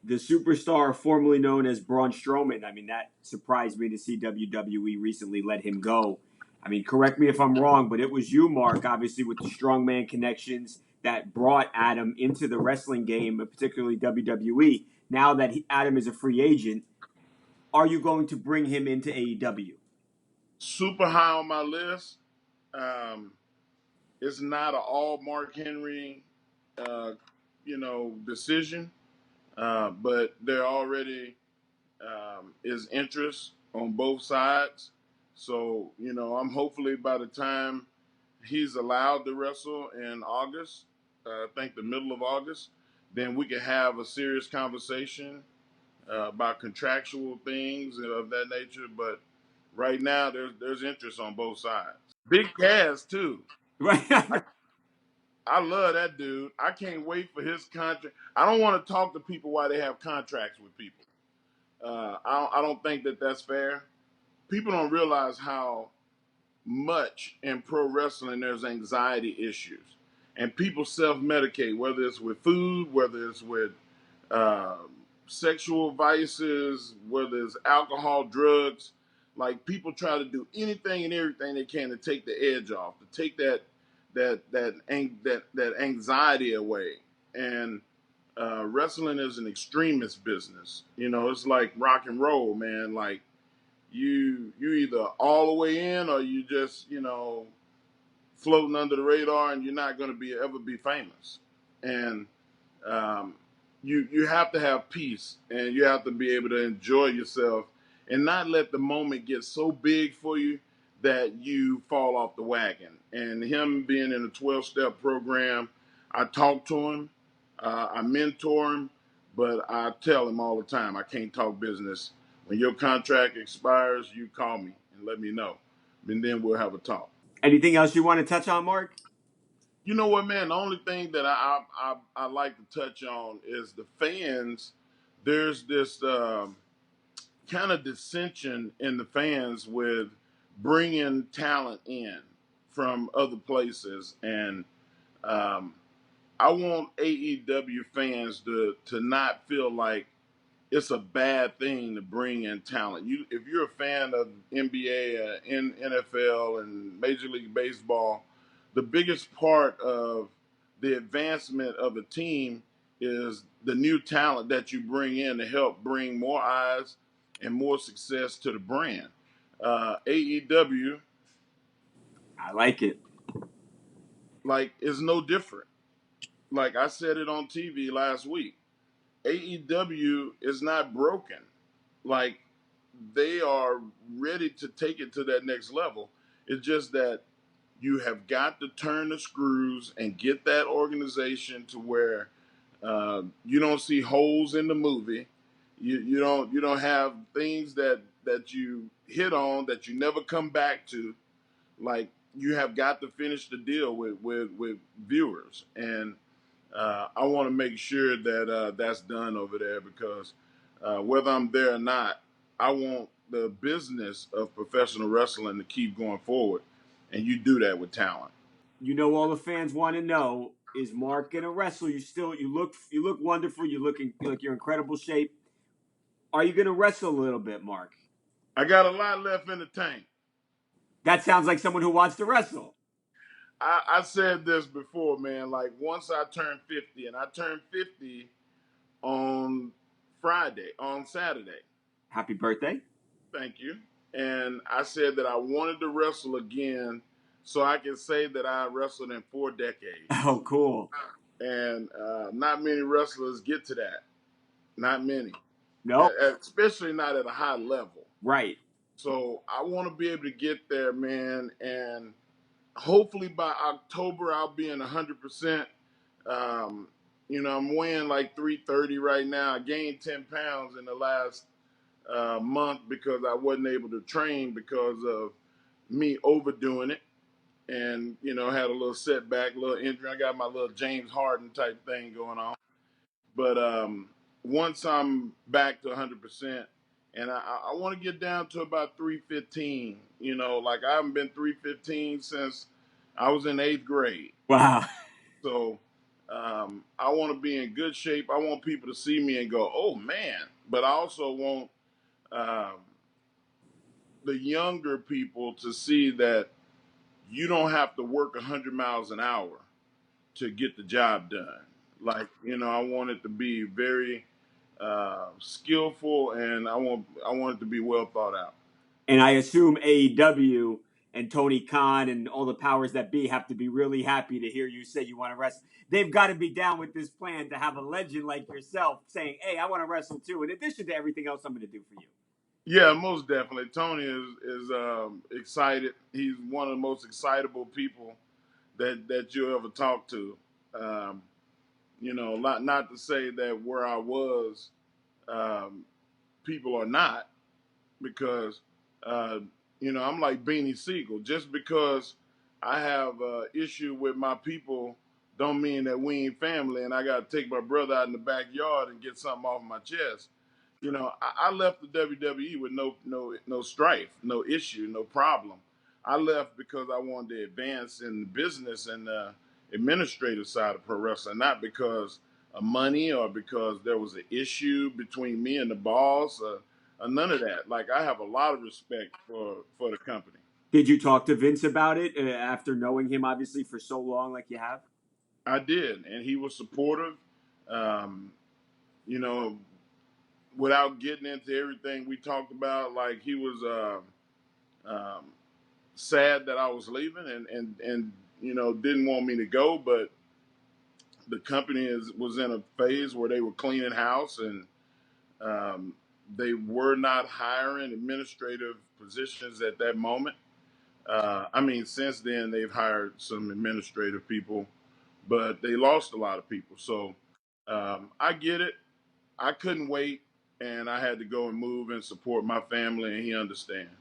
the superstar formerly known as Braun Strowman. I mean, that surprised me to see WWE recently let him go. I mean, correct me if I'm wrong, but it was you, Mark, obviously with the strongman connections that brought Adam into the wrestling game, particularly WWE. Now that Adam is a free agent, are you going to bring him into AEW? Super high on my list. Um, it's not an all Mark Henry, uh, decision, but there already is interest on both sides. So, I'm hopefully by the time he's allowed to wrestle in August, I think the middle of August, then we can have a serious conversation about contractual things of that nature. But right now, there's interest on both sides. Big Cass too. I, Right. I love that dude. I can't wait for his contract. I don't want to talk to people while they have contracts with people. I don't think that that's fair. People don't realize how much in pro wrestling there's anxiety issues, and people self-medicate, whether it's with food, whether it's with uh, sexual vices, whether it's alcohol, drugs. Like people try to do anything and everything they can to take the edge off, to take that anxiety away. And wrestling is an extremist business. It's like rock and roll, man. Like you either all the way in or you just floating under the radar and you're not going to be ever be famous. And um, you have to have peace and you have to be able to enjoy yourself and not let the moment get so big for you that you fall off the wagon. And him being in a 12-step program, I talk to him, I mentor him, but I tell him all the time, I can't talk business. When your contract expires, you call me and let me know. And then we'll have a talk. Anything else you want to touch on, Mark? You know what, man? The only thing that I like to touch on is the fans. There's this kind of dissension in the fans with bringing talent in from other places, and um, I want AEW fans to not feel like it's a bad thing to bring in talent. If you're a fan of NBA, NFL, and Major League Baseball, the biggest part of the advancement of a team is the new talent that you bring in to help bring more eyes and more success to the brand. AEW, I like it. like, is no different. Like I said it on TV last week, AEW is not broken. Like they are ready to take it to that next level. It's just that you have got to turn the screws and get that organization to where you don't see holes in the movie. You don't have things that you hit on that you never come back to. Like you have got to finish the deal with viewers, and I want to make sure that that's done over there because whether I'm there or not, I want the business of professional wrestling to keep going forward, and you do that with talent. You know, all the fans want to know: is Mark gonna wrestle? You look wonderful. You're looking like you're in incredible shape. Are you gonna wrestle a little bit, Mark? I got a lot left in the tank. That sounds like someone who wants to wrestle. I said this before, man. Like once I turned 50, and I turned 50 on on Saturday. Happy birthday! Thank you. And I said that I wanted to wrestle again so I can say that I wrestled in 4 decades. Oh, cool. And not many wrestlers get to that. Not many, Nope. especially not at a high level. Right. So I want to be able to get there, man. And hopefully by October, I'll be in 100%. Um, I'm weighing like 330 right now. I gained 10 pounds in the last month because I wasn't able to train because of me overdoing it. And, had a little setback, a little injury. I got my little James Harden type thing going on. But once I'm back to 100%, and I want to get down to about 315, like I haven't been 315 since I was in eighth grade. Wow. So I want to be in good shape. I want people to see me and go, "Oh man!" But I also want um, the younger people to see that you don't have to work 100 miles an hour to get the job done. Like, I want it to be very skillful, and I want it to be well thought out. And I assume AEW and Tony Khan and all the powers that be have to be really happy to hear you say you want to wrestle. They've got to be down with this plan to have a legend like yourself saying, "Hey, I want to wrestle too," in addition to everything else I'm going to do for you. Yeah, most definitely. Tony is excited. He's one of the most excitable people that you'll ever talk to. Um, not to say that where I was, um, people are not, because uh, I'm like Beanie Siegel. Just because I have issue with my people, don't mean that we ain't family. And I got to take my brother out in the backyard and get something off my chest. I left the WWE with no strife, no issue, no problem. I left because I wanted to advance in the business and administrative side of pro wrestling, not because of money or because there was an issue between me and the boss. None of that. Like, I have a lot of respect for the company. Did you talk to Vince about it after knowing him obviously for so long, like you have? I did, and he was supportive. Um, you know, without getting into everything we talked about, like, he was um, sad that I was leaving, and didn't want me to go, but the company was in a phase where they were cleaning house, and um, they were not hiring administrative positions at that moment. Since then they've hired some administrative people, but they lost a lot of people. So I get it. I couldn't wait, and I had to go and move and support my family, and he understands.